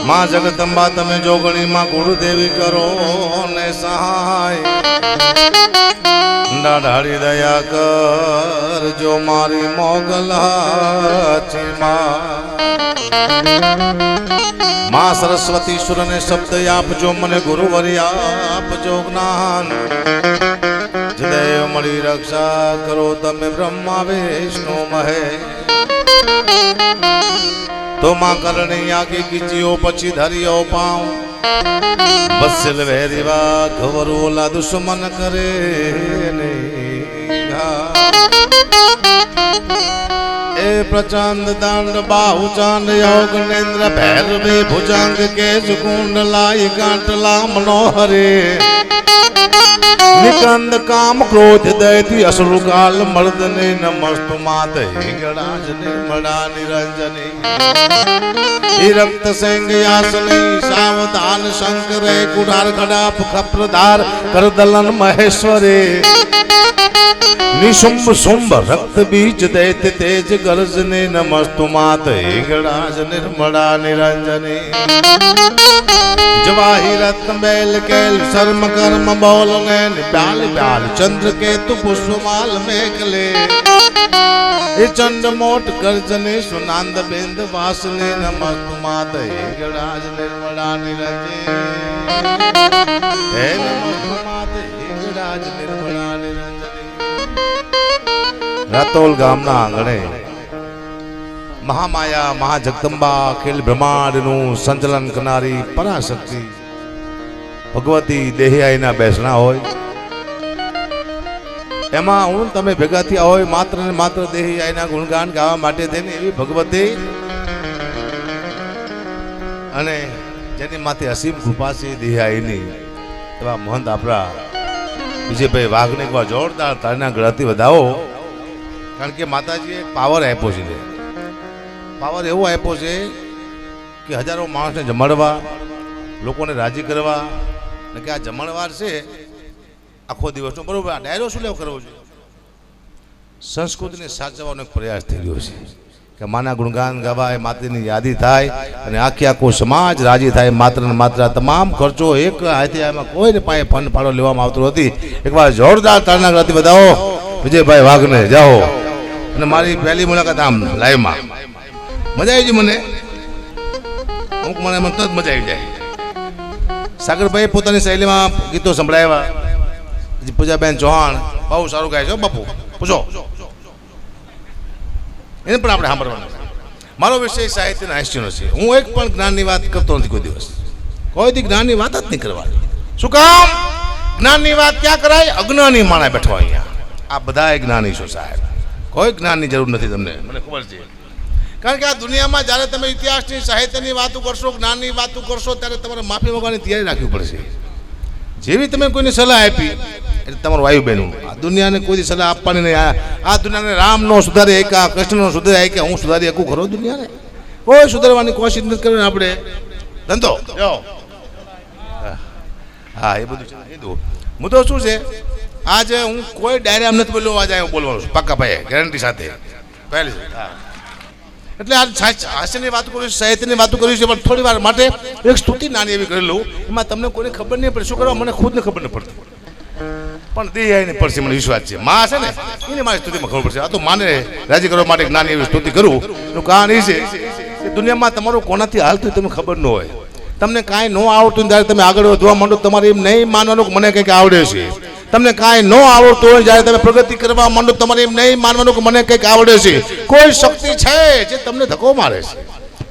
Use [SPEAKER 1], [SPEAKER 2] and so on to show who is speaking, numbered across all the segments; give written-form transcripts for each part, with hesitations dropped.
[SPEAKER 1] मां जगदंबा तमे जोगणी मां गुरुदेवी करो ने सहाय डाढ़ी दया कर जो मारी मोगला मां सरस्वती सुर ने शब्द आप जो मने गुरुवरी आप जो ज्ञान जदेव मरी रक्षा करो तमे ब्रह्मा विष्णु महे तो मां करणी आगे कीजियो पछी धरियो पाऊं बसिल वेरीवा घवरोला दुश्मन करे ए प्रचंड दंड बाहु चांद योग नेन्द्र भैरवे भुजंग के कुंडलाई कांटला मनोहरे निकंद काम क्रोध दैती असुर काल मर्दने नमस्तु मात हिंगराज निर्मला निरंजनी रक्त सिंह यासनी सावधान शंकर कुठार खड़ाप खप्रधार करदलन महेश्वरे निशुंभ शुंभ रक्त बीज दैत्य तेज गर्जने नमस्तु मात हिंगराज निर्मला निरंजनी जवाही रत्न बैल कैल शर्म कर्म बोल नैन ब्याल ब्याल चंद्र केतु पुष्पमाल मेघले ये चंड मोट गर्जने सुनांद बिंद वासने नमस्तु मात हिंगराज निर्मला निरंजनी हे नमस्तु मात हिंगराज निर्मला निरंजनी रातोल गामना आंगणे महामाया महाजगदंबा अखिल ब्रह्मांड नु संचलन करनारी पराशक्ति भगवती देहियाईना बेसना होय एमा हूँ तमे भेगा थया होय मात्र ने मात्र देहियाईना गुणगान गावा माटे थईने एवी भगवती अने जेनी माथे असीम कृपा छे देहियाईनी एवा महंत आपड़ा विजयभाई वाघने एक बार जोरदार ताळीना गळाती વધાવો कारण के माताजी एक पावर आप्यो छे पावर एवो आप्यो छे कि हजारों माणसने जमाड़वा लोकोने राजी करवा ने के आ जमणवार छे आखो दिवसनो बरोबर आ डायरो शुं लेव करवो जोईए संस्कृतिने साचवવાનો एक प्रयास थई रह्यो छे के माना गुणगान गावाय माताजीनी यादी थाय अने आखे आखो समाज राजी थाय मात्र ने मात्र तमाम खर्चो एक हाथे आमां कोईने पाए फंड फाळो लेवामां आवतो नथी एकवार जोरदार ताळीना गळाती વધાવો विजयभाई वाघने जाओ અને મારી પહેલી મુલાકાત આમ લાઈવમાં મજા આવી ગઈ મને અમુક મને તરત મજા આવી જાય સાગરભાઈ પોતાની શૈલીમાં ગીતો સંભળાવ્યા પૂજાબેન ચૌહાણ બહુ સારું ગાય છે બાપુ પૂછો એને પણ આપણે સાંભળવાનું મારો વિષય સાહિત્યના હાસ્યનો છે હું એક પણ જ્ઞાનની વાત કરતો નથી કોઈ દિવસ કોઈ દી જ્ઞાનની વાત જ નહીં કરવાની શું કામ જ્ઞાનની વાત ક્યાં કરાય અજ્ઞાની માણસ બેઠો અહીંયા આ બધા જ્ઞાની છો સાહેબ कोई ज्ञान की जरूर नहीं तमने મને ખબર છે કારણ કે આ દુનિયામાં જ્યારે તમે ઇતિહાસની સાહિત્યની વાતો કરશો જ્ઞાનની વાતો કરશો ત્યારે તમારે માફી માંગવાની તૈયારી રાખવી પડશે જેવી તમે કોઈને સલાહ આપી એટલે તમારું વાયુબેનું આ દુનિયાને કોઈ સલાહ આપવાની નહીં આ દુનિયાને રામ નો સુધારે એકા કૃષ્ણ નો સુધારે એકા હું સુધારી શકું ખરો દુનિયાને કોઈ સુધારવાની કોશિશ નથી કરવાની આપણે ધંધો જો હા એ બધું છે કીધું મુદ્દો શું છે आज हूँ कोई डायरी आम नहीं बोलो आज बोलवा पक्का भाई गेरंटी साथ पहले એટલે આ હાસ્યની વાતો કરું સાહિત્યની વાતો કરું છે પણ થોડી વાર માટે એક સ્તુતિ નાની એવી કરી લઉં એમાં તમને કોઈને ખબર નહીં પડે શું કરવા મને ખુદને ખબર નહીં પડતી પણ દેહાઈને પડશે મને વિશ્વાસ છે માં છે ને એને મારી સ્તુતિમાં ખબર પડશે આ તો માને રાજી કરવા માટે નાની એવી સ્તુતિ કરું એનું કારણ એ છે કે દુનિયામાં તમારું કોનાથી હાલતું તમને ખબર ન હોય તમને કાંઈ ન આવડતું ત્યારે તમે આગળ વધવા માંડો તમારે એમ નહીં માનવાનું કે મને કંઈક આવડે છે તમને કાંઈ ન આવડતું હોય જ્યારે તમે પ્રગતિ કરવા માંડો તમારે એમ નહીં માનવાનું કે મને કંઈક આવડે છે કોઈ શક્તિ છે જે તમને ધક્કો મારે છે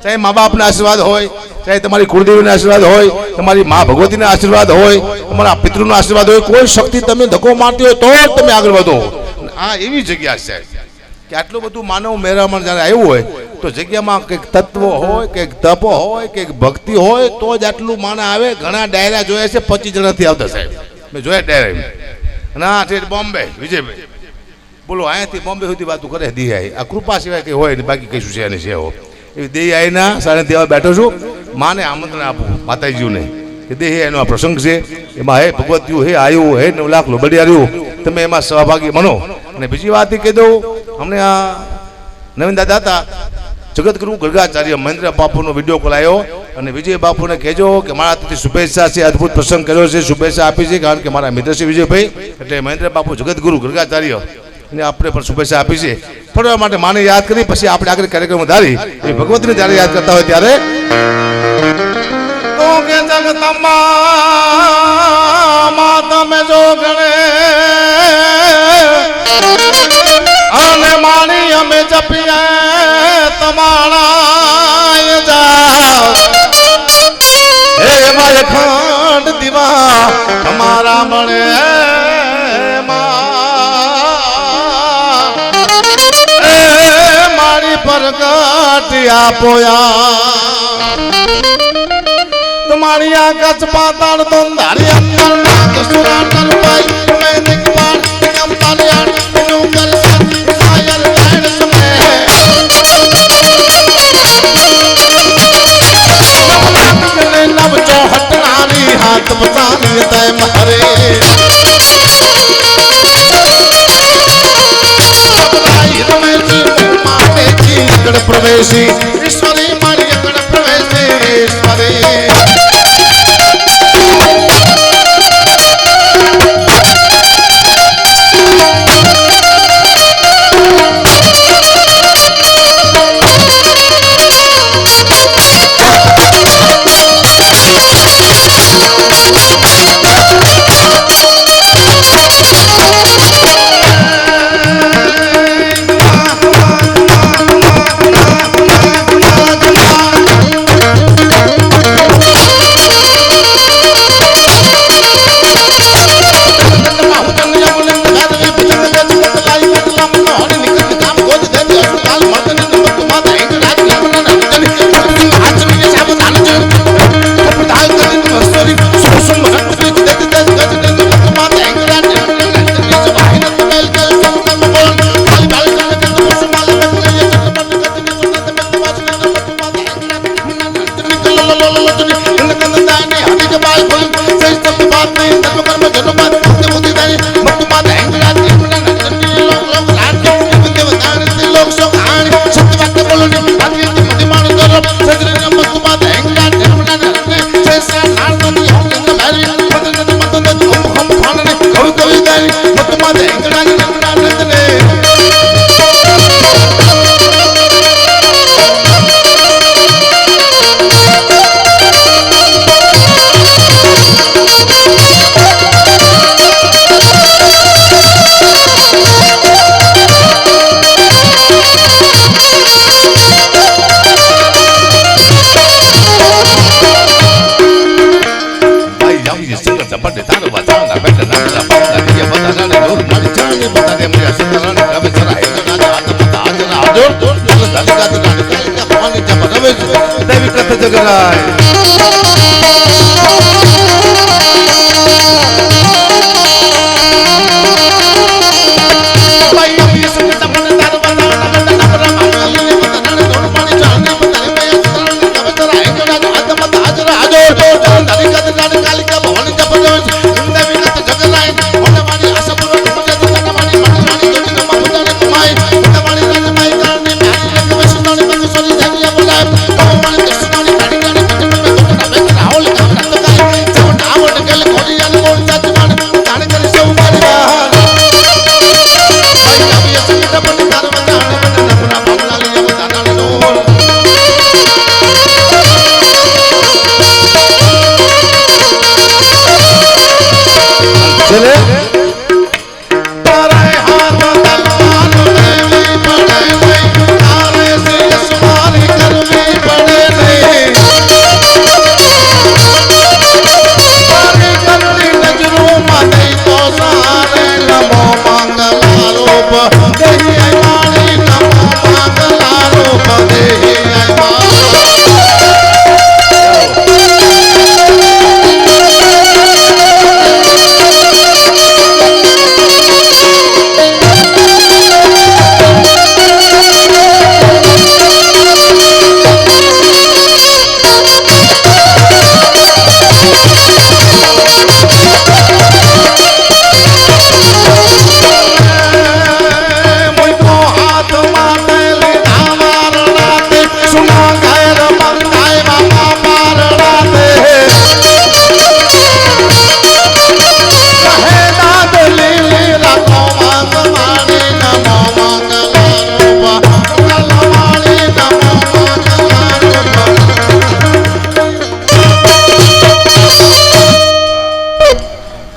[SPEAKER 1] ચાહે મા બાપના આશીર્વાદ હોય ચાહે તમારી કુળદેવીના આશીર્વાદ હોય તમારી મા ભગવતીના આશીર્વાદ હોય તમારા પિતૃના આશીર્વાદ હોય કોઈ શક્તિ તમને ધક્કો મારતી હોય તો જ તમે આગળ વધો આ એવી જગ્યા છે કે આટલું બધું માનવ મેરામણ જ્યારે આવ્યું હોય તો જગ્યામાં કંઈક તત્વો હોય, કંઈક તપ હોય, કંઈક ભક્તિ હોય તો જ આટલું માને આવે. ઘણા ડાયરા જોયા છે 25 જણાથી આવતા સાહેબ, મેં જોયા ડાયરા. અને આ છે બોમ્બે વિજયભાઈ, બોલો અહીંયાથી બોમ્બે સુધી વાતું કરે દિહાઈ. આ કૃપા સિવાય કંઈ હોય ને બાકી કશું છે નહીં છે એવો. એ દિહાઈના સાડા દેવા બેઠો છું, માને આમંત્રણ આપું માતાજીઓને કે દેહ એનો આ પ્રસંગ છે, એમાં હે ભગવતીયું હે આવ્યું હે 9 લાખ લોબડિયાર્યું, તમે એમાં સહભાગી બનો. અને બીજી વાત એ કહી દઉં, અમને આ નવીન દાદા હતા જગતગુરુ ગર્ગાચાર્ય મહેન્દ્ર બાપુનો વિડીયો કોલ આવ્યો અને વિજય બાપુને કહેજો કે મારા તરફથી શુભેચ્છા છે, અદ્ભુત પ્રસંગ કર્યો છે, શુભેચ્છા આપી છે. કારણ કે મારા મિત્ર છે વિજયભાઈ, એટલે મહેન્દ્ર બાપુ જગતગુરુ ગર્ગાચાર્ય અને આપણે પણ શુભેચ્છા આપી છે. ફરવા માટે માને યાદ કરી પછી આપણે આગળ કાર્યક્રમ ધારી એ ભગવતીને જ્યારે યાદ કરતા હોય ત્યારે તો કે જગતમાં તમે જો ગણે અને માણી અમે જપીએ તમારા જાઓ હે માય ખંડ દીવા તમારા મળે મારી પ્રગટ આપોયા तुम्हारी आकाश पाताल तोंदारी अंदर नाक सुरांडर पाई मैं निकबार निगम तालियान नुकर सायर लैंड समय नव चौहट नारी हाथ बचानी तय महरे माते की गण प्रवेशी ईश्वरी मारी गण प्रवेशी ईश्वरी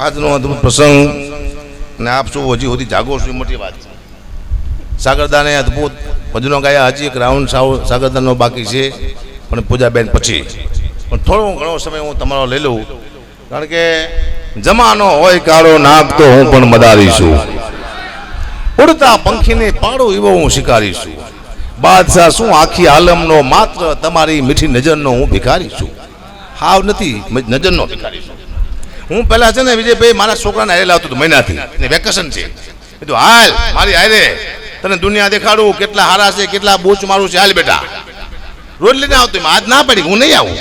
[SPEAKER 1] આજનો અદભુત પ્રસંગ અને આપ શું હજી સુધી જાગો છો એ મોટી વાત છે. સાગરદાને અદભુત ભજનો ગાયા. હજી એક રાઉન્ડ સાગરદાનો બાકી છે, પણ પૂજાબેન પછી. પણ થોડો ઘણો સમય હું તમારો લઈ લઉં, કારણ કે જમાનો હોય કાળો નાગ તો હું પણ મદારીશું, ઉડતા પંખીને પાડો એવો હું શિકારીશું, બાદશાહ શું આખી આલમનો માત્ર તમારી મીઠી નજરનો હું ભિખારીશું. હાવ નથી, નજરનો ભિખારીશું. હું પહેલા છે ને વિજયભાઈ મારા છોકરાને હારે લાવતો હતો મહિનાથી, ને વેકેશન છે, કીધું હાલ મારી હારે તને દુનિયા દેખાડું, કેટલા હારા છે, કેટલા બૂચ મારું છે, હાલ બેટા. રોજ લઈને આવતો, આજ ના પડી હું નહીં આવું.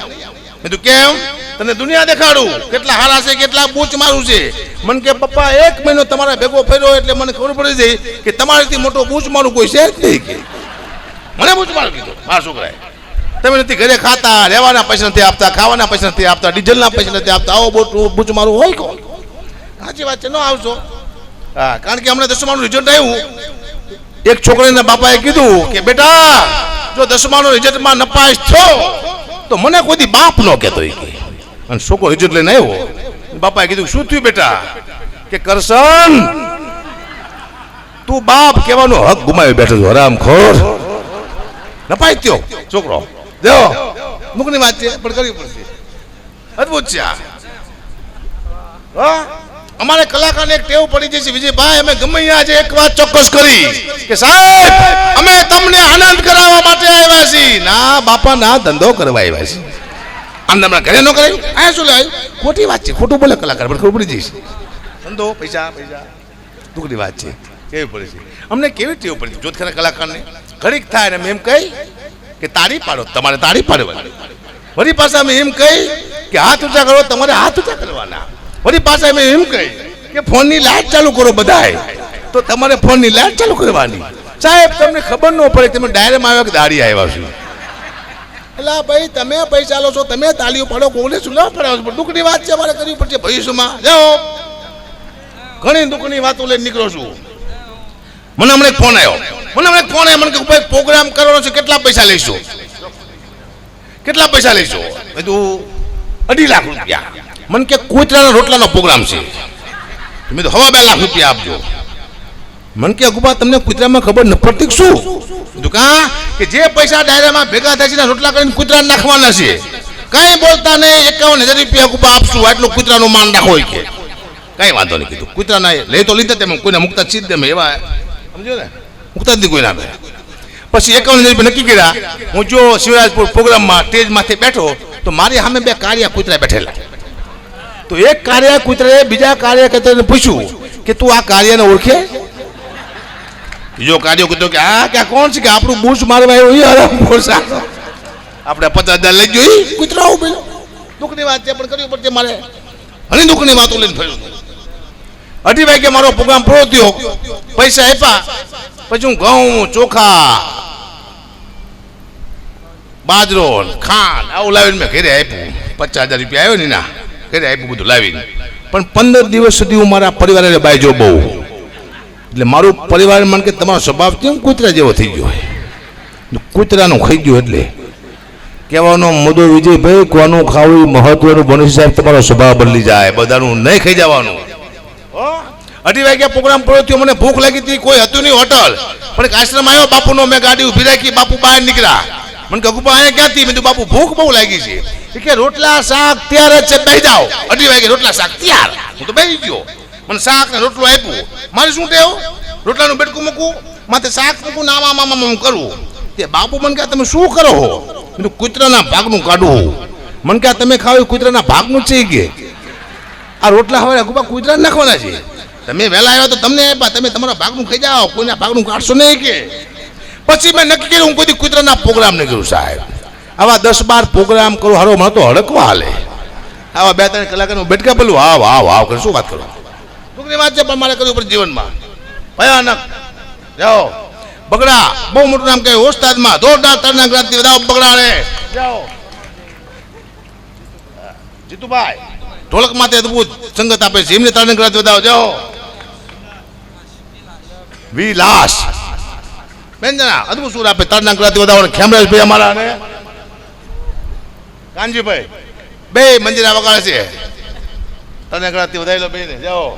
[SPEAKER 1] કીધું કેમ? તને દુનિયા દેખાડું, કેટલા હારા છે, કેટલા બૂચ મારું છે. મને કે પપ્પા 1 મહિનો તમારા ભેગો ફર્યો એટલે મને ખબર પડી ગઈ કે તમારાથી મોટો બૂચ મારું કોઈ છે જ નહીં. કે મને બૂચ મારું કીધું મારા છોકરાએ. તમે નથી ઘરે ખાતા, રહેવાના પૈસા નથી આપતા, ખાવાના પૈસા નથી આપતા, ડીઝલના પૈસા નથી આપતા, આવો બૂચ મારું હોય કોણ? સાચી વાત છે, ન આવશો. હા, કારણ કે હમણાં 10માનું રિઝલ્ટ આવ્યું. એક છોકરાના બાપાએ કીધું કે બેટા જો 10માનો રિઝલ્ટમાં નપાસ થયો તો મને કોઈ બાપ ન કહેતો. અને છોકરો રિઝલ્ટ લઈને આવ્યો, બાપાએ કીધું શું થયું બેટા? કે કરશન તું બાપ કહેવાનો હક ગુમાવી બેઠો છો, હરામખોર. નપાસ થયો છોકરો. દેવો મુકની વાત છે, પણ કરવી પડશે. અદભુત છે આ. અમારે કલાકારને એક ટેવ પડી જશે વિજયભાઈ, અમે ગમે આજે એક વાત ચોક્કસ કરી કે સાહેબ અમે તમને આનંદ કરાવવા માટે આવ્યા છીએ. ના બાપા ના, ધંધો કરવા આવ્યા છીએ. આનંદ ઘરે ન કરાયું, આ શું લાવ્યું? ખોટી વાત છે, ખોટું બોલે કલાકાર, પણ ખબર પડી જઈશ. ધંધો પૈસા પૈસા દુઃખની વાત છે. કેવી પડે છે અમને, કેવી ટેવ પડી જોત ખરા કલાકારને. ઘડીક થાય ને એમ કહી કે તાળી પાડો, તમારે તાળી પાડવાની. વળી પાછા અમે એમ કહી કે હાથ ઊંચા કરો, તમારે હાથ ઊંચા કરવાના. વળી પાછા અમે એમ કહી કે ફોનની લાઈટ ચાલુ કરો બધાય, તો તમારે ફોનની લાઈટ ચાલુ કરવાની. સાહેબ તમને ખબર ન પડે તમે ડાયરેક્ટ આવ્યા કે દાડી આવ્યા છો. એટલે ભાઈ તમે પૈસા લો છો, તમે તાળીઓ પાડો, કોને શું ના પડાવો? દુઃખની વાત છે, મારે કરવી પડશે ભવિષ્યમાં. જાઓ, ઘણી દુઃખની વાતો લઈને નીકળો છું. મને હમણાં એક ફોન આવ્યો, મને કે ભાઈ પ્રોગ્રામ કરવાનો છે, કેટલા પૈસા લઈશું? કેટલા પૈસા લઈશું? કીધું 2.5 લાખ રૂપિયા. મને કે કૂતરાના રોટલાનો પ્રોગ્રામ છે. મેં તો 2.5 લાખ રૂપિયા આપજો. મને કે અગુબા તમને કૂતરામાં ખબર ન પડતી શું? કીધું કા કે જે પૈસા ડાયરામાં ભેગા થાય છે રોટલા કરીને કૂતરાને નાખવાના છે. કઈ બોલતા નહીં, 51,000 રૂપિયા અગુબા આપશું, આટલું કૂતરાનું માન રાખો કે કઈ વાંધો નહીં. કીધું કૂતરાના લઈ તો લીધા તેમ કોઈને મુકતા ચીજ દે એવા, સમજો ને, મુકતા જ નહીં કોઈ ના. પછી 51,000 રૂપિયા નક્કી કર્યા. હું જો શિવરાજપુર પ્રોગ્રામમાં સ્ટેજ માથે બેઠો તો મારી સામે 2 કાળિયા કૂતરા બેઠેલા. તો એક કાળિયા કૂતરાએ બીજા કાળિયા કૂતરાને પૂછ્યું કે તું આ કાળિયાને ઓળખે? બીજો કાળિયો કૂતરો કે આ ક્યાં કોણ છે? કે આપણું બૂચ મારવા આવ્યો આપણે 50,000 લઈ જોઈ કૂતરા ઉભેલો. દુઃખની વાત છે, પણ કરવી પડશે મારે. ઘણી દુઃખની વાતો લઈને ફર્યો. 2:30 વાગે મારો પ્રોગ્રામ પૂરો થયો, પૈસા આપ્યા. પછી હું ઘઉં, ચોખા, બાજરો, ખાંડ આવું લાવીને મેં ઘરે આપ્યું. 50,000 રૂપિયા આવ્યો ને ના ઘરે આપ્યું બધું લાવીને. પણ 15 દિવસ સુધી હું મારા પરિવારને બાયજો બહુ. એટલે મારું પરિવાર મને કે તમારો સ્વભાવ કેમ કૂતરા જેવો થઈ ગયો? કૂતરાનું ખાઈ ગયો. એટલે કહેવાનો મુદ્દો વિજયભાઈ, કોનું ખાવું મહત્વનું બને સાહેબ, તમારો સ્વભાવ બદલી જાય, બધાનું નહીં ખાઈ જવાનું. 2:30 વાગ્યા પ્રોગ્રામ પૂરો થયો, મને ભૂખ લાગી હતી, કોઈ હતું નહીં હોટલ, પણ એક આશ્રમ આવ્યો બાપુનો, મેં ગાડી ઊભી રાખી, બાપુ બહાર નીકળ્યા. મને કહે ગુપા અહીંયા ક્યાંથી? મેં બાપુ ભૂખ બહુ લાગી છે. કે રોટલા શાક તૈયાર જ છે, બેસી જાઓ. 2:30 વાગે રોટલા શાક તૈયાર. હું તો બેસી ગયો. મને શાક ને રોટલું આપ્યું. મારે શું ટેવ? રોટલાનું બેટકું મૂકું, માથે શાક મૂકું, નામ કરવું. તે બાપુ મને કહે તમે શું કરો હો? મેં કૂતરાના ભાગનું કાઢવું. મને કહે તમે ખાવ કૂતરાના ભાગનું છે કે આ રોટલા હવે ગુપા કૂતરા નાખવાના છે. તમે વહેલા આવ્યા તો તમને આપ્યા, તમે તમારા ભાગનું ખાઈ જાઓ, કોઈના ભાગનું કાઢશો નહીં. કે પછી મેં નક્કી કર્યું હું કોઈ કૂતરાના પ્રોગ્રામ નહીં કરું સાહેબ. આવા 10-12 પ્રોગ્રામ કરું હારો, મને તો હડકવા હાલે. આવા 2-3 કલાકારનું બેઠકા પેલું હાવ હાવ હાવ કરે, શું વાત કરો? દુઃખની વાત છે, પણ મારે કરવું પડે જીવનમાં. ભયાનક. જાઓ બગડા, બહુ મોટું નામ કહેવાય ઓસ્તાદમાં. જોરદાર તરના ગ્રાંતિ વધાવો બગડાને. જાઓ જીતુભાઈ ઢોલક માથે અદભુત સંગત આપે છે, એમને તરના ગ્રાંતિ વધાવો. જાઓ વિલાસ બેંજના અદભુત સુર આપે, તરના ગ્રાંતિ વધાવો. ખેમરાજભાઈ અમારા ને કાનજીભાઈ બે મંજીરા વગાડે છે. તને ગણાતી વધારી લો બેને જાઓ.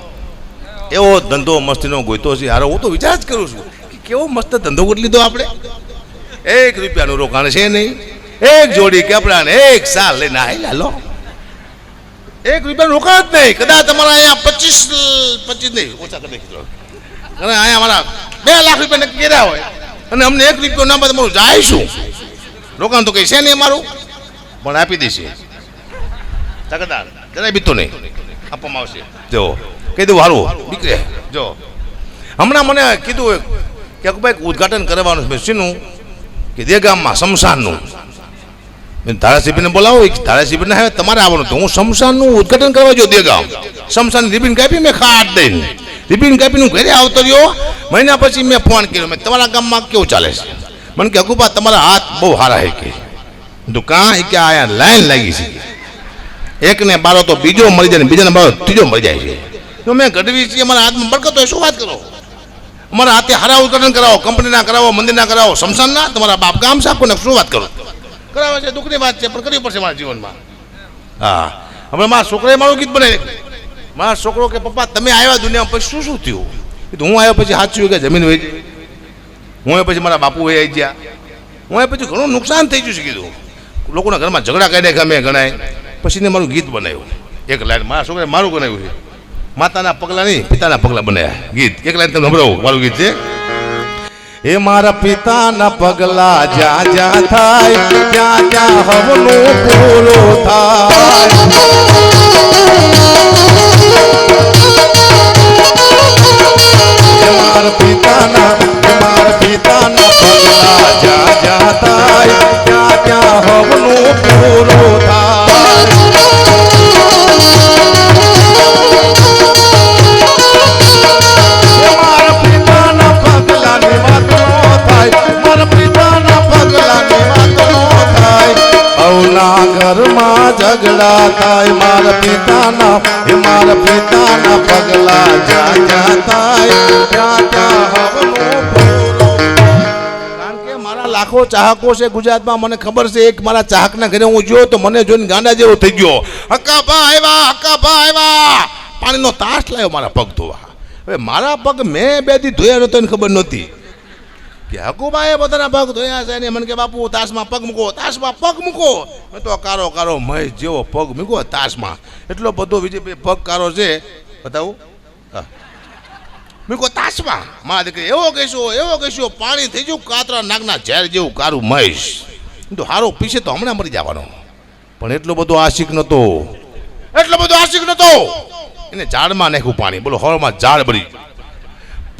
[SPEAKER 1] એવો ધંધો મસ્તીનો ગોઈતો છે યાર. હું તો વિચાર જ કરું છું કે કેવો મસ્ત ધંધો કરી લીધો આપણે. 1 રૂપિયાનું રોકાણ છે નહીં, એક જોડી કપડા ને 1 સાલ લઈને આવી લાલો. 1 રૂપિયાનું રોકાણ જ નહીં. કદાચ તમારા અહીંયા 25 નહીં ઓછા કરી નાખી અને અહીંયા અમારા 2 લાખ રૂપિયા નક્કી કર્યા હોય અને અમને 1 રૂપિયો ના બાદ તમારું જાય શું? રોકાણ તો કઈ છે નહીં અમારું, પણ આપી દેશે. તકદાર જરાય બીતો નહીં, આપવામાં આવશે. જો કહી દઉં સારું દીકરે. જો હમણાં મને કીધું કે ભાઈ ઉદઘાટન કરવાનું છે શેનું કે દેગામમાં શમશાનનું. ધારાસભ્યને બોલાવો. ધારાસભ્યને હવે તમારે આવવાનું હતું. હું શમશાનનું ઉદઘાટન કરવા જો દેગામ. શમશાન રિબિન કાપી મેં ખાટ દઈને રિબિન કાપીને હું ઘરે આવતો રહ્યો. મહિના પછી મેં ફોન કર્યો, મેં તમારા ગામમાં કેવું ચાલે છે? મને કે અગુબા તમારા હાથ બહુ સારા હે કે. તો કાં કે આયા લાઈન લાગી છે. એકને બારો તો બીજો મળી જાય ને બીજાને બારો ત્રીજો મળી જાય છે. તો મેં ગઢવી છીએ, અમારા હાથમાં બરકત હોય. શું વાત કરો? અમારા હાથે હારા ઉદઘાટન કરાવો, કંપનીના કરાવો, મંદિરના કરાવો, શમશાનના. તમારા બાપ ગામ સાખો ને શું વાત કરો? કરાવે છે, દુઃખની વાત છે, પણ કરવી પડશે મારા જીવનમાં. હા, હમણાં મારા છોકરાએ મારું ગીત બનાવી નાખ્યું. મારા છોકરો કે પપ્પા તમે આવ્યા દુનિયામાં પછી શું થયું? હું આવ્યો પછી સાચું કે જમીન વહી ગઈ. હું આવ્યો પછી મારા બાપુ વહી ગયા. હું આવ્યો પછી ઘણું નુકસાન થઈ ગયું છે. કીધું લોકોના ઘરમાં ઝઘડા કાઢ્યા કે અમે ગણાય. પછી ને મારું ગીત બનાવ્યું. 1 લાઈન મારા છોકરાએ મારું બનાવ્યું છે. માતાના પગલા નહીં, પિતાના પગલા બનાવ્યા ગીત. 1 લાઈન તમે સંભળાવો. મારું ગીત છે એ મારા પિતાના પગલા જ્યાં જ્યાં થાય ત્યાં ત્યાં હવનું પૂરું થાય. મારા પિતાના પગલા જ્યાં જ્યાં થાય ત્યાં ત્યાં હવનું પૂરું થાય. ઘરમાં ઝઘડા થાય મારા પિતાના પગલા જ્યાં જ્યાં થાય ત્યાં ત્યાં હવનું પૂરું. કારણ કે મારા લાખો ચાહકો છે ગુજરાતમાં. મને ખબર છે એક મારા ચાહકના ઘરે હું જોયો તો મને જોઈને ગાંડા જેવો થઈ ગયો. હક્કાભા આવ્યા, પાણીનો તાસ લાવ્યો મારા પગ ધોવા. હવે મારા પગ મેં 2 દી ધોયા નતો એને ખબર નહોતી કે હકુબાએ પોતાના પગ ધોયા છે ને મને કે બાપુ તાસમાં પગ મૂકો, તાસમાં પગ મૂકો. મેં તો કારો મહેશ જેવો પગ મૂકો તાસમાં. એટલો બધો વિજયભાઈ પગ કારો છે બતાવું. મૂકો તાસમાં. મારા દીકરી એવો કહેશો પાણી થઈ ગયું કાતરા નાગના ઝેર જેવું કારું મહેશ. તો હારો પીછે તો હમણાં મરી જવાનો. પણ એટલો બધો આશિક નતો એને ઝાડમાં નાખ્યું પાણી. બોલો હોળમાં ઝાડ બળી.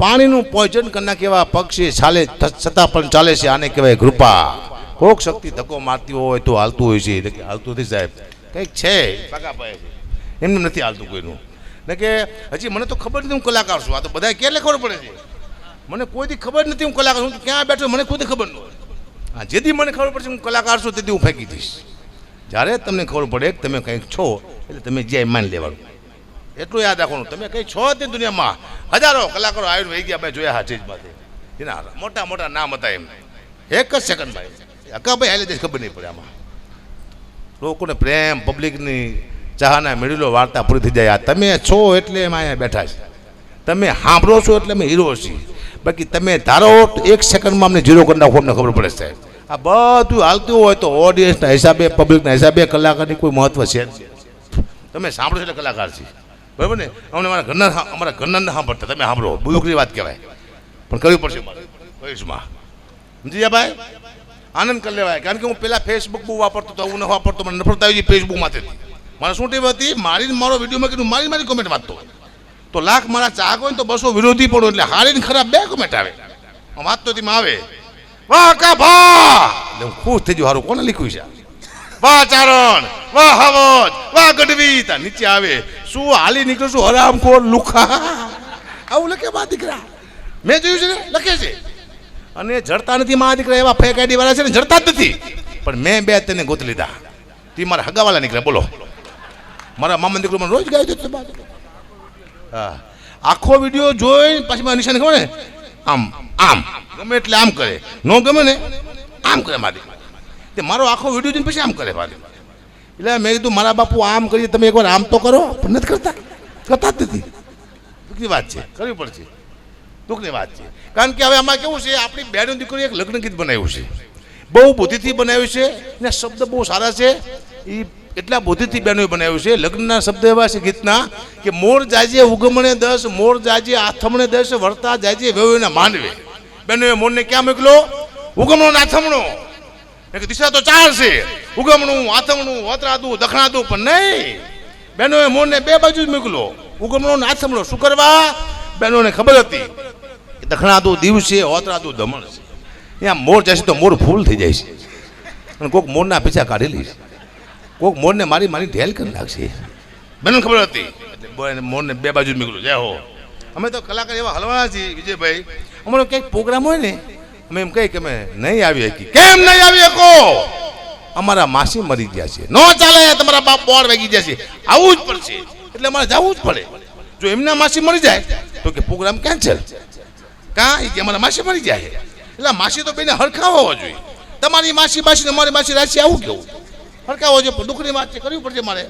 [SPEAKER 1] પાણીનું પોઈઝન કરી નાખેવા પક્ષી ચાલે છતાં પણ ચાલે છે. આને કહેવાય કૃપા. કોક શક્તિ ધક્કો મારતી હોય તો હાલતું હોય છે. એટલે કે હાલતું નથી સાહેબ, કંઈક છે એમને નથી હાલતું કોઈનું. ને કે હજી મને તો ખબર નથી હું કલાકાર છું. આ તો બધા ક્યારે ખબર પડે છે? મને કોઈથી ખબર નથી હું કલાકાર છું. ક્યાં બેઠો મને ખુદ ખબર ન હોય. હા, જેથી મને ખબર પડશે હું કલાકાર છું તેથી હું ફેંકી દઈશ. જ્યારે તમને ખબર પડે કે તમે કંઈક છો એટલે તમે જ્યાં માની લેવાનું. એટલું યાદ રાખવાનું. તમે કંઈ છો તે દુનિયામાં હજારો કલાકારો આવીને વહી ગયા. મેં જોયા હા ચીજમાંથી. એના મોટા નામ હતા એમ. 1 જ સેકન્ડ ભાઈ અકાભાઈ હાલે દેશ ખબર નહીં પડે. આમાં લોકોને પ્રેમ, પબ્લિકની ચાહના મેળવી લો, વાર્તા પૂરી થઈ જાય. તમે છો એટલે એમ અહીંયા બેઠા છે. તમે સાંભળો છો એટલે અમે હીરો છીએ. બાકી તમે ધારો 1 સેકન્ડમાં અમને 0 કરી નાખો, અમને ખબર પડે સાહેબ. આ બધું હાલતું હોય તો ઓડિયન્સના હિસાબે, પબ્લિકના હિસાબે કલાકારની કોઈ મહત્વ છે. તમે સાંભળો એટલે કલાકાર છે, બરાબર ને? અમને અમારા ઘરના ના સાંભળતા, તમે સાંભળો. બુકની વાત કહેવાય પણ કરવી પડશે ભવિષ્યમાં. સમજી ભાઈ, આનંદ કરી લેવાય. કારણ કે હું પહેલાં ફેસબુક બહુ વાપરતો હતો, હું ન વાપરતો. મને નફરત આવી ગઈ ફેસબુકમાંથી. મારે શું ટીમ હતી, મારો વિડીયોમાં કીધું મારી કોમેન્ટ વાંચતો તો લાખ મારા ચાહક હોય ને તો 200 વિરોધી પણ. એટલે હારીને ખરાબ 2 કોમેન્ટ આવે. વાંચતો તેમાં આવે વાહ કા ભા, એટલે હું ખુશ થઈ ગયો. સારું કોને લખ્યું છે? વાહ ચારણ, વાહ હવજ, વાહ ગઢવી. ત્યાં નીચે આવે શું હાલી નીકળું છું હરામખોર લુખા, આવું લખે મા દીકરા. મેં જોયું છે ને, લખે છે. અને જડતા નથી મા દીકરા. એવા ફેક આઈડી વાળા છે ને, જડતા જ નથી. પણ મેં 2 તેને ગોત લીધા. તે મારા હગાવાલા નીકળ્યા. બોલો, મારા મામા દીકરો મને રોજ ગાય છે. હા, આખો વિડીયો જોઈ પછી મારા નિશાન ખબર ને, આમ ગમે એટલે આમ કરે, ન ગમે ને આમ કરે. મારી તે મારો આખો વિડીયો જોઈને પછી આમ કરે. મારી એટલે મેં કીધું મારા બાપુ આમ કરીએ, તમે એકવાર આમ તો કરો, પણ નથી કરતા જ નથી. દુઃખની વાત છે, કરવી પડશે, દુઃખની વાત છે. કારણ કે હવે આમાં કેવું છે, આપણી બેનો દીકરી એક લગ્ન ગીત બનાવ્યું છે, બહુ બુદ્ધિથી બનાવ્યું છે, એના શબ્દ બહુ સારા છે. એ એટલા બુદ્ધિથી બહેનોએ બનાવ્યું છે. લગ્નના શબ્દ એવા છે ગીતના કે મોર જાજે ઉગમણે 10, મોર જાજે આથમણે 10, વર્તા જાજે વેવના માંડવે. બહેનોએ મોરને ક્યાં મોકલો? ઉગમણો ને આથમણો. દિશા તો 4 છે, ઉગમણું, આથમણું, વતરાદું, દખણાદું, પણ નહીં, બહેનોએ મોરને 2 બાજુ જ મોકલો, ઉગમણો ને આથમણો. શું કરવા? બહેનોને ખબર હતી કે દખણાદું દીવ છે, વતરાદું દમણ છે. ત્યાં મોર જશે તો મોર ફૂલ થઈ જાય છે, અને કોઈક મોરના પીછા કાઢી લઈશ, કોઈક મોરને મારી ઢેલ કરી નાખશે. બહેનોને ખબર હતી એટલે મોરને 2 બાજુ જ મોકલું. જય હો. અમે તો કલાકાર એવા હલવાના છીએ વિજયભાઈ, અમારો ક્યાંક પ્રોગ્રામ હોય ને, અમે એમ કહીએ કે અમે નહીં આવી શકી. કેમ નહીં આવી શકો? અમારા માસી મરી ગયા છે, ન ચાલે, તમારા બાપ બોર વાગી ગયા છે, આવવું જ પડશે. એટલે અમારે જવું જ પડે. જો એમના માસી મરી જાય તો કે પ્રોગ્રામ કેન્સલ. કાં કે અમારા માસી મરી જાય, એટલે માસી તો બેને હરખા હોવા જોઈએ. તમારી માસી ને અમારી માસી રાશિ આવું કેવું હરખા હોવા જોઈએ. દુઃખની વાત છે, કરવી પડશે મારે.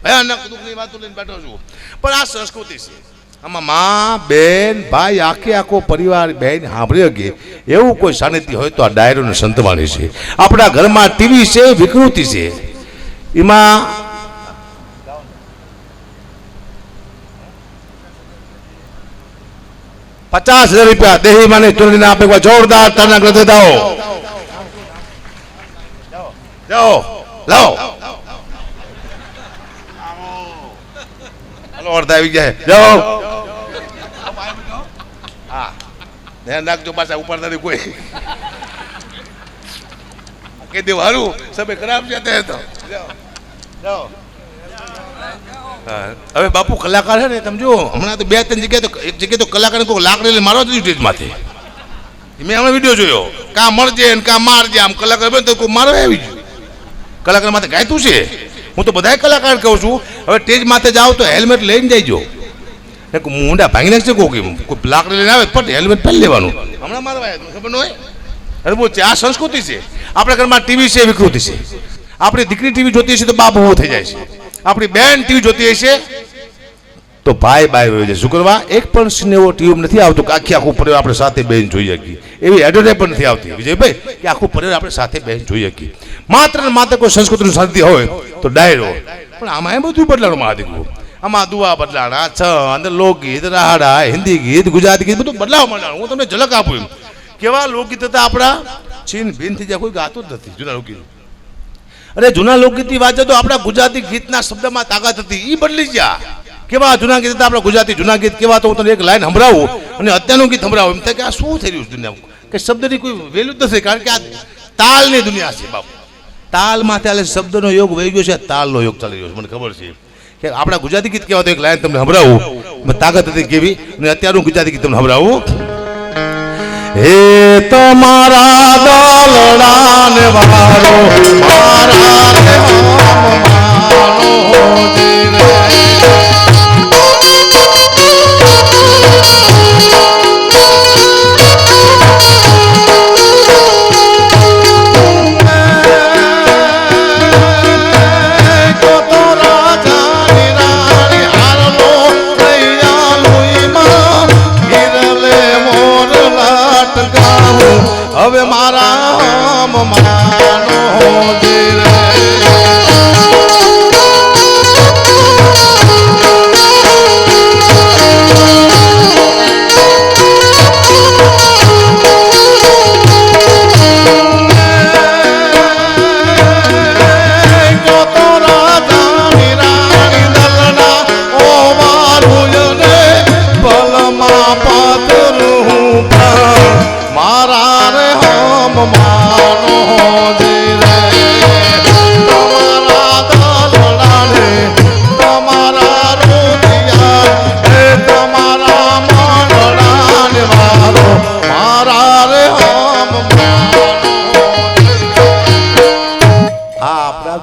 [SPEAKER 1] ભયાનક દુઃખની વાતો લઈને બેઠો છું. પણ આ સંસ્કૃતિ છે, આમાં મા, બેન, ભાઈ, આખો પરિવાર બેન સાંભળી શકે એવું કોઈ સાનિધ્ય હોય તો આ ડાયરોને સંતવાણી છે. આપણા ઘરમાં ટીવી છે, વિકૃતિ છે, એમાં 50,000 રૂપિયા દેહી માને ચૂંટણીને આપે. જોરદાર તાળીના ગળથે દાઓ. જાઓ લાવો, હાલો અડધા આવી ગયા. જાઓ, હા ધ્યાન રાખજો, પાછા ઉપાડતા નથી કોઈ. કહી દેવું હારું સભે ખરાબ છે તે તો. જાઓ. હવે બાપુ કલાકાર છે ને, તમે જો હમણાં તો 2-3 જગ્યાએ તો એક જગ્યાએ તો કલાકારને કોઈ લાકડી લઈને મારવા દીધું સ્ટેજમાંથી. મેં હમણાં વિડીયો જોયો, કાં મળજે ને કાં મારજે. આમ કલાકાર બને તો કોઈ મારવા આવી ગયું. કલાકાર માથે ગાયતું છે. હું તો બધા કલાકાર કહું છું, હવે સ્ટેજ માથે જાઓ તો હેલ્મેટ લઈને જઈજો. મુંડા ભાંગી નાખશે કોઈ લાકડી લઈને આવે પણ હેલ્મેટ પહેરી લેવાનું. હમણાં મારવા ખબર ન હોય. અરે બહુ આ સંસ્કૃતિ છે. આપણા ઘરમાં ટીવી છે, વિકૃતિ છે. આપણી દીકરી ટીવી જોતી હશે તો બાપ ઉભો થઈ જાય છે. આપણી બેન ટીવી જોતી હશે તો ભાઈ હોય છે. શું કરવા? એક પણ સીન એવો ટીવી નથી આવતો કે આખું પરિવાર આપણે સાથે બેન જોઈ શકીએ. એવી એડવર્ટાઈઝ પણ નથી આવતી વિજયભાઈ કે આખું પરિવાર આપણે સાથે બેન જોઈ શકીએ. માત્ર ને માત્ર કોઈ સંસ્કૃતિનું સાનિધ્ય હોય તો ડાયરો. પણ આમાં એમ બધું બદલાણું મારા દીકરું. આમાં દુઆ બદલાણા, અંદર લોકગીત, રાહડા, હિન્દી ગીત, ગુજરાતી ગીત બધું બદલાવ માંડ્યું. હું તમને ઝલક આપું એમ કેવા લોકગીત હતા આપણા, છીન ભીન થઈ જાય, કોઈ ગાતું જ નથી જૂના લોકગીત. અરે જૂના લોકગીતની વાત છે તો આપણા ગુજરાતી ગીતના શબ્દમાં તાકાત હતી, એ બદલી ગયા. કેવા જૂના ગીત હતા આપણા ગુજરાતી જૂના ગીત કેવા. તો હું તને એક લાઈન સંભળાવું અને અત્યારનું ગીત સંભળાવું, એમ થાય કે આ શું થઈ રહ્યું છે દુનિયામાં, કે શબ્દની કોઈ વેલ્યુ જ નથી. કારણ કે આ તાલની દુનિયા છે બાપુ. તાલમાં ચાલે, શબ્દનો યોગ વહી ગયો છે, તાલનો યોગ ચાલી રહ્યો છે. મને ખબર છે કે આપણા ગુજરાતી ગીત કેવા, તો એક લાઈન તમને સંભળાવું, તાકાત હતી કેવી. અને અત્યારનું ગુજરાતી ગીત તમને સંભળાવું. હે તમારા દલડાને વારો મારા રે હવે મારા માનો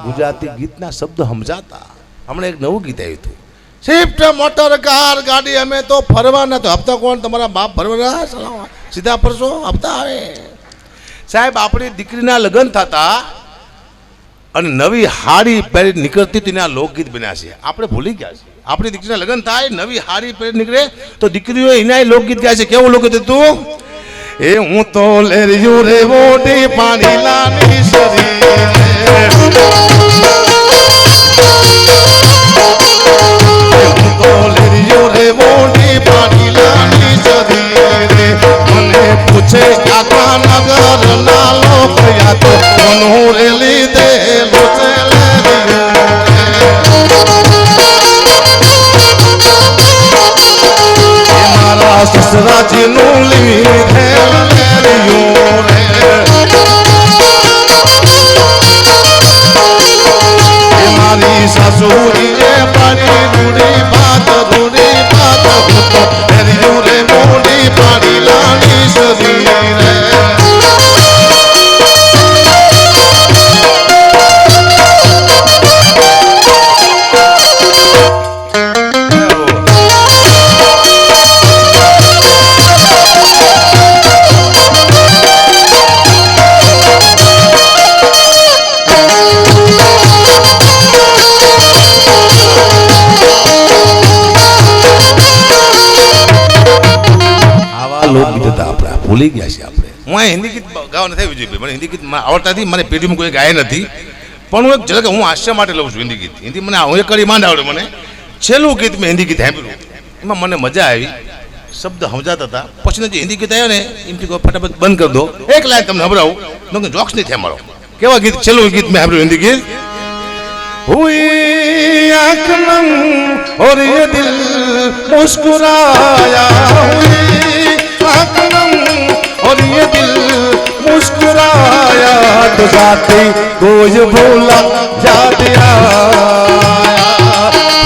[SPEAKER 1] ગુજરાતી ગીતના શબ્દ સમજાતા. હમણાં એક નવું ગીત આવ્યું હતું, સ્વિફ્ટ મોટર કાર ગાડી અમે તો ફરવાના. તો હપ્તા કોણ? તમારા બાપ ફરવાના? સીધા ફરશો, હપ્તા આવે. સાહેબ આપણી દીકરીના લગ્ન થતા અને નવી હાડી પહેરી નીકળતી તેને આ લોકગીત બન્યા છે. આપણે ભૂલી ગયા છે. આપણી દીકરીના લગ્ન થાય, નવી હાડી પહેરી નીકળે તો દીકરીઓ એના લોકગીત ગાય છે. કેવું લોકગીત હતું? એ હું તો લેરિયું રે મોટી પાણી લાની શરી, હું તો લેરિયું રે મોટી પાણી લાની શરી, મને પૂછે આખા નગર ના લોક યા તો મનું રે લીધે લોચે મારા સસરાજીનું લીધે લેરિયું રે, મારી સાસુરીએ પાણી રૂડી ભાત હું તો લેરિયું રે મોડી પાણી લાની સરી રે. લોકગીત હતા આપણા, ભૂલી ગયા છે આપણે. હું હિન્દી ગીત ગાવા નથી વિજયભાઈ, મને હિન્દી ગીત આવડતા નથી, મને પેઢીમાં કોઈ ગાય નથી, પણ હું એક જરાક હું હાસ્ય માટે લઉં છું હિન્દી ગીત. હિન્દી મને હું એક કડી માંડ આવડે. મને છેલ્લું ગીત મેં હિન્દી ગીત સાંભળ્યું, એમાં મને મજા આવી, શબ્દ સમજાતા હતા. પછી જે હિન્દી ગીત આવ્યો ને એમથી ફટાફટ બંધ કરી દો, એક લાઈન તમને સંભળાવું, તો જોક્સ નહીં થાય મારો. કેવા ગીત? છેલ્લું ગીત મેં સાંભળ્યું હિન્દી ગીત. हुई आँख नम और ये दिल मुस्कुराया, हुई आँख नम और ये दिल मुस्कुराया, तो जाते कोई भूला याद आया,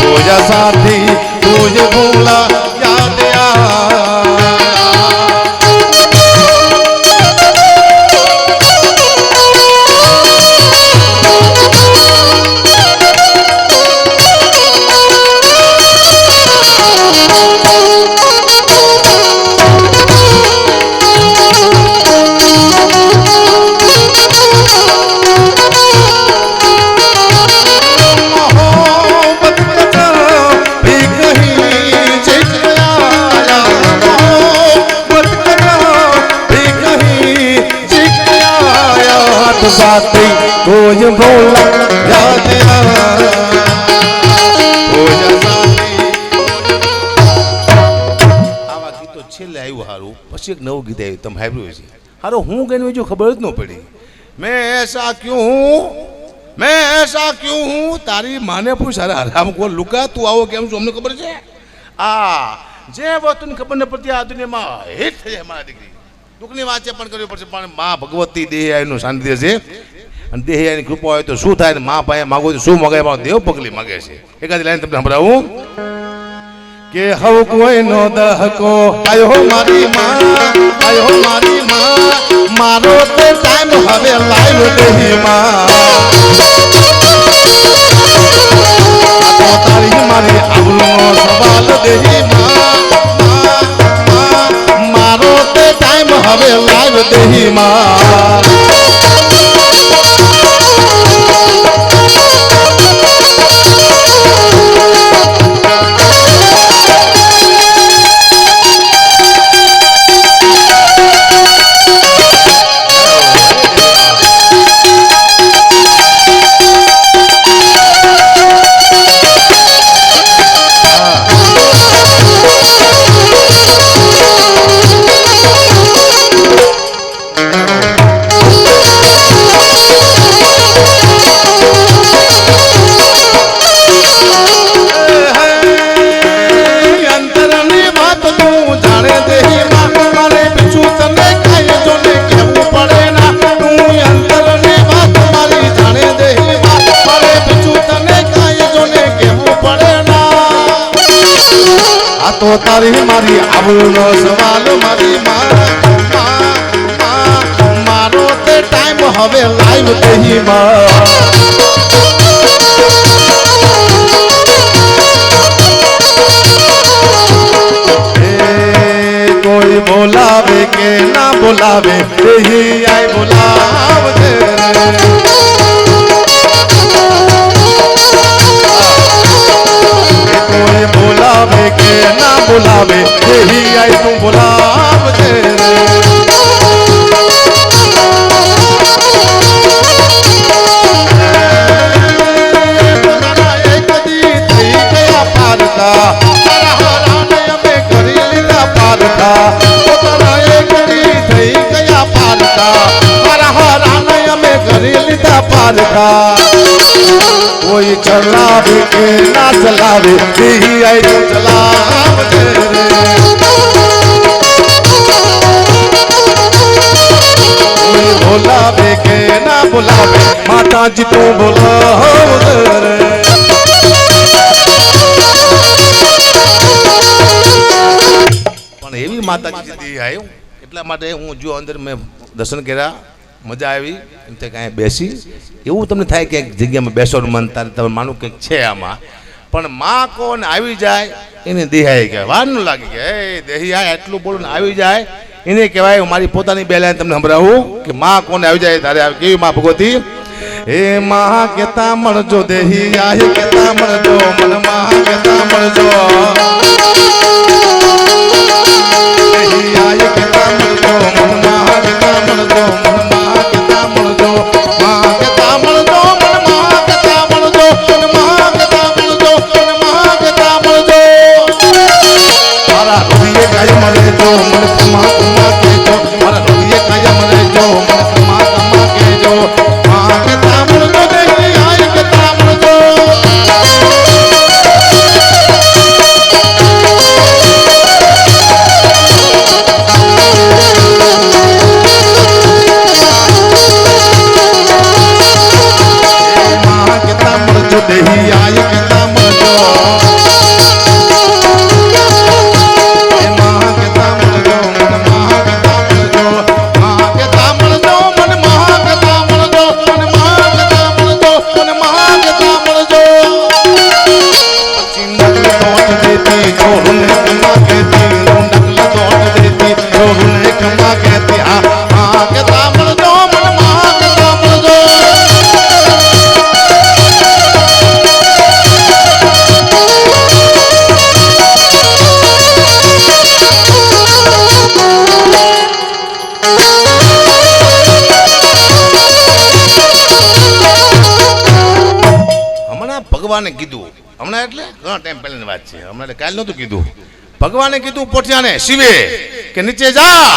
[SPEAKER 1] कोई साथी कोई भूला याद आया. साथी कोई भूला याद आवा गीतो छेल्ले આવ્યું હારું. પછી એક નવું ગીત આવ્યું, તમે સાંભળ્યું છે હારો? હું ગઈને જો ખબર જ ન પડી. मैं ऐसा क्यों हूँ तारी माने पूछ. अरे हराम को लुका तू आओ केम છું અમને ખબર છે? આ જે વસ્તુની ખબર ન પડતી આ દુનિયામાં હિટ થઈ જાય. મારા દીકરી દુઃખની વાત છે પણ કરવી પડશે. પણ મા ભગવતી દેહયાનું સાનિધ્ય છે, અને દેહયાની કૃપા હોય તો શું થાય? મા પાસે માગો તો શું મગાય? પણ દેવ પગલી માગે છે. એકાદ લાઈન તમને સંભળાવું કે હવ કોઈ નો દહકો આયો મારી માં, મારો તે ટાઈમ હવે લાઈવ દેહી માં, તો તારી મારી આવનો સવાલ દેહી માં, મારો તે ટાઈમ હવે લાઈવ દેહી માં. તો તારી મારી આવનો સવાલ મારી માં, મારો તે ટાઈમ હવે લાઈવ દેહી માં. કોઈ બોલાવે કે ના બોલાવે દેહી આય બોલાવજે રે. કે ના બોલાવે દેહી આય તું બોલાવજે રે कोई चलावे के ना चलावे देही आई तो चलावजे रे कोई बोलावे के ना बोलावे माता जी तू बोलावजे रे પણ એવી માતાજી દેહી આવ્યું એટલા માટે હું જો અંદર મેં દર્શન કર્યા મજા આવી એમ તે કાંઈ બેસી એવું તમને થાય કે એક જગ્યામાં બેસવાનું મન તારે તમે માનું કંઈક છે આમાં પણ માં કોણ આવી જાય એને દેહાઈ કહેવાય વાર ન લાગી કે એ દેહિયા એટલું બોલું આવી જાય એને કહેવાય મારી પોતાની બે લાઈન તમને સંભળાવું કે માં કોને આવી જાય તારે કેવી માં ભગવતી એ માં કેતા મળજો દેહિયા કેતા મળજો મન માં કેતા મળજો દેહિયા કેતા મળજો મન માં કેતા મળજો ભગવાને કીધું હમણાં એટલે ઘણા ટાઈમ પહેલાની વાત છે હમણાં એટલે કાલ નહોતું કીધું ભગવાને કીધું પોઠિયાને શિવે કે નીચે જા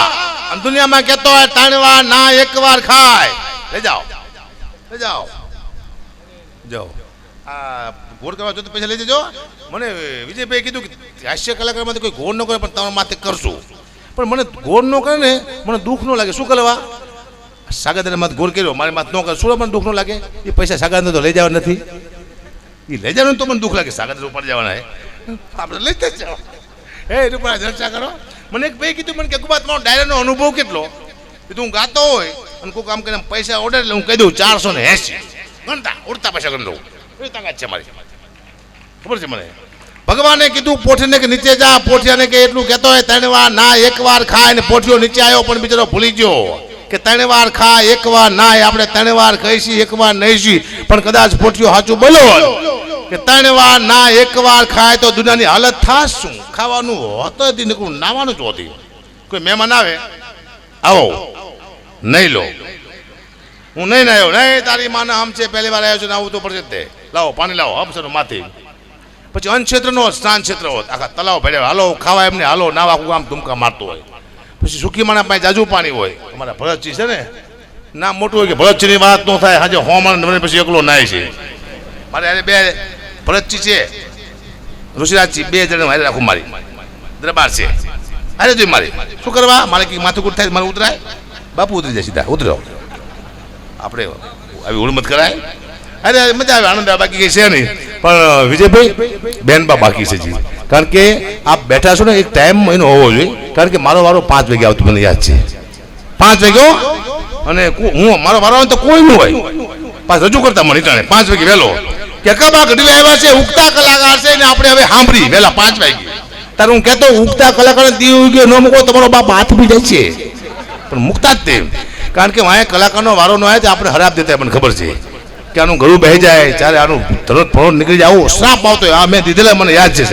[SPEAKER 1] અને દુનિયામાં કહેતો હોય 3 વાર ના 1 વાર ખાય લઈ જાઓ જાઓ આ ઘોડ કરવા જો તો પૈસા લઈ જજો મને વિજયભાઈ કીધું કે હાસ્ય કલાકારમાં કોઈ ઘોડ ન કરે પણ તમારા માથે કરશું પણ મને ઘોડ ન કરે ને મને દુઃખ ન લાગે શું કરવા સાગરદાને માથે ઘોડ કર્યો મારી માથે ન કરે શું મને દુઃખ ન લાગે એ પૈસા સાગરને તો લઈ જવા નથી એ લઈ જવાનું તો મને દુઃખ લાગે સાગર ઉપર જવાના હે આપણે લઈ જ જાઓ એ રૂપા ચર્ચા કરો મને એક ભાઈ કીધું મને કે ગુબાત મારો ડાયરાનો અનુભવ કેટલો કીધું હું ગાતો હોય અને કોઈ કામ કરીને પૈસા ઓર્ડર એટલે હું કહી દઉં 480 ગણતા ઉડતા પૈસા ગણી દઉં એવી તાકાત છે મારી ખબર છે મને ભગવાને કીધું પોઠીને કે નીચે જા પોઠિયાને કે એટલું કહેતો હોય 3 વાર ના 1 વાર ખાય ને પોઠિયો નીચે આવ્યો પણ બિચારો ભૂલી ગયો કે 3 વાર ખા 1 વાર નાય આપણે 3 વાર કહીશી 1 વાર નહીશી પણ કદાચ પોઠિયો સાચું બોલો કે 3 વાર ના 1 વાર ખાય તો દુનિયાની હાલત થાશ શું ખાવાનું હોતો હતી નીકળું નાવાનું જ હોતી કોઈ મહેમાન આવે આવો નહીં લો હું નહીં આવ્યો નહીં તારી માને આમ છે પહેલી વાર આવ્યો છું આવું તો પડશે તે લાવો પાણી લાવો હમસર માથી પછી અન્ન ક્ષેત્રનો સ્નાન ક્ષેત્ર હોત આખા તલાવ ભર્યા હાલો ખાવા એમને હાલો નાવા આખું આમ ધુમકા મારતું હોય પછી સુખી માણા પાસે જાજુ પાણી હોય અમારા ભરતજી છે ને ના મોટું હોય કે ભરતજીની વાત ન થાય હાજે હોમણ પછી એકલો નાય છે મારે અરે 2 ભરતજી છે ઋષિરાજજી 2 જણ હારે રાખું મારી દરબાર છે અરે જોઈ મારી શું કરવા મારે કંઈક માથુકૂટ થાય મારે ઉતરાય બાપુ ઉતરી જાય સીધા ઉતરો આપણે આવી હુરમત કરાય અરે મજા આવે આનંદ આવે બાકી કંઈ છે નહીં પણ વિજયભાઈ બેનબા બાકી છે જી કારણ કે આપ બેઠા છો ને એક ટાઈમ એનો હોવો જોઈએ કારણ કે મારો વારો 5 વાગે આવતો મને યાદ છે 5 વાગ્યો અને હું મારો વારો આવે તો કોઈ ન હોય પાછ રજૂ કરતા મને ટાણે 5 વાગે વહેલો કે કબા ઘડી આવ્યા છે ઉગતા કલાકાર છે ને આપણે હવે સાંભળી વહેલા 5 વાગે તારે હું કહેતો ઉગતા કલાકાર દીવ ગયો ન મૂકો તમારો બાપ હાથ બી જાય છે પણ મૂકતા જ તે કારણ કે વાંહે કલાકારનો વારો ન આવે તો આપણે હરાબ દેતા મને ખબર છે કે આનું ગળું બેસી જાય ત્યારે આનું તરત ફળો નીકળી જાય આવો શ્રાપ આવતો હોય આ મેં દીધેલા મને યાદ છે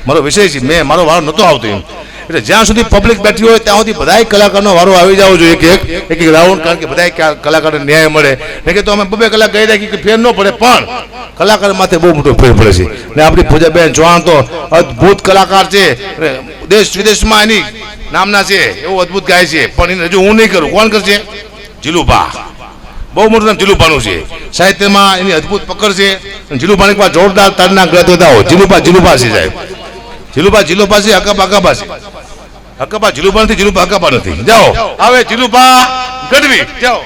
[SPEAKER 1] મારો વિષય છે, મારો વારો નહોતો આવતો એમ. એટલે જ્યાં સુધી પબ્લિક બેઠી હોય ત્યાં સુધી બધાય કલાકારનો વારો આવી જવો જોઈએ કે એક રાઉન્ડ, કારણ કે બધાય કલાકારને ન્યાય મળે. નહીં કે તો અમે 2 કલાક ગઈ રાખી કે ફેર ન પડે, પણ કલાકાર માથે બહુ મોટો ફેર પડે છે. ને આપણી પૂજાબેન ચૌહાણ તો અદ્ભુત કલાકાર છે, દેશ વિદેશમાં એની નામના છે, એવું અદ્ભુત ગાય છે. પણ એને હજુ હું નહીં કરું, કોણ કરશે? જીલુભા. બહુ મોટું નામ જીલુભાનું છે, સાહિત્યમાં એની અદ્ભુત પકડ છે. જીલુભાની એકવાર જોરદાર તાળના ગ્રત વધાવો. જીલુભા છે સાહેબ, જીલુભા છે, હકાબા છે. હકાબા જીલુભા નથી, જીલુભા હકાબા નથી. જાઓ, આવે જીલુભા ગઢવી, જાઓ.